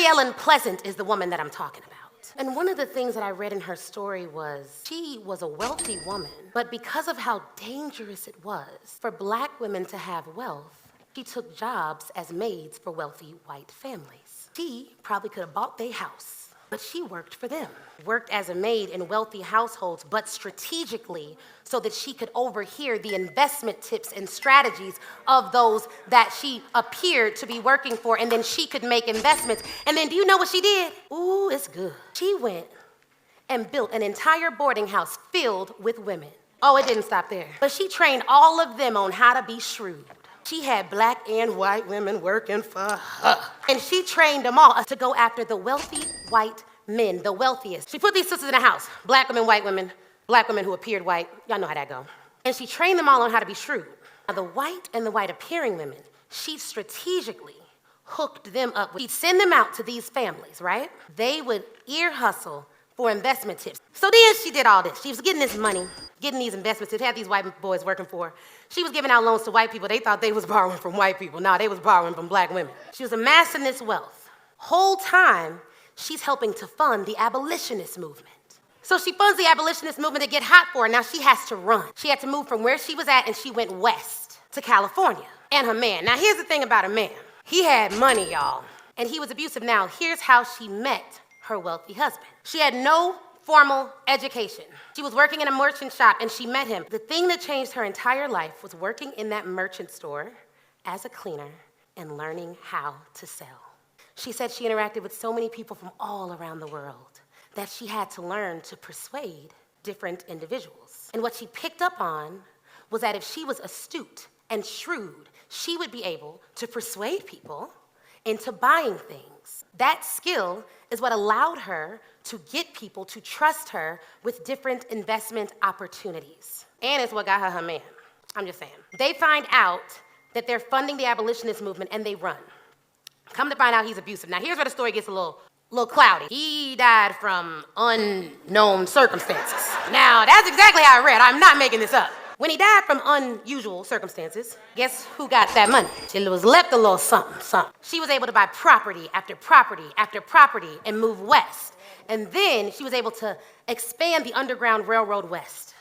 Arielle Pleasant is the woman that I'm talking about. And one of the things that I read in her story was she was a wealthy woman, but because of how dangerous it was for Black women to have wealth, she took jobs as maids for wealthy white families. She probably could have bought their house, but she worked for them. Worked as a maid in wealthy households, but strategically so that she could overhear the investment tips and strategies of those that she appeared to be working for, and then she could make investments. And then do you know what she did? Ooh, it's good. She went and built an entire boarding house filled with women. Oh, it didn't stop there. But she trained all of them on how to be shrewd. She had Black and white women working for her. And she trained them all to go after the wealthy white men, the wealthiest. She put these sisters in a house, Black women, white women, Black women who appeared white. Y'all know how that go. And she trained them all on how to be shrewd. Now, the white and the white appearing women, she strategically hooked them up. She'd send them out to these families, right? They would ear hustle for investment tips. So then she did all this. She was getting this money, getting these investment tips, had these white boys working for her. She was giving out loans to white people. They thought they was borrowing from white people. No, they was borrowing from Black women. She was amassing this wealth. Whole time, she's helping to fund the abolitionist movement. So she funds the abolitionist movement to get hot for her. Now she has to run. She had to move from where she was at, and she went west to California. And her man. Now here's the thing about a man. He had money, y'all, and he was abusive. Now here's how she met her wealthy husband. She had no formal education. She was working in a merchant shop, and she met him. The thing that changed her entire life was working in that merchant store as a cleaner and learning how to sell. She said she interacted with so many people from all around the world that she had to learn to persuade different individuals. And what she picked up on was that if she was astute and shrewd, she would be able to persuade people into buying things. That skill is what allowed her to get people to trust her with different investment opportunities. And it's what got her man. I'm just saying. They find out that they're funding the abolitionist movement, and they run. Come to find out he's abusive. Now here's where the story gets a little cloudy. He died from unknown circumstances. Now that's exactly how I read. I'm not making this up. When he died from unusual circumstances, guess who got that money? She was left a little something. She was able to buy property after property after property and move west. And then she was able to expand the Underground Railroad west.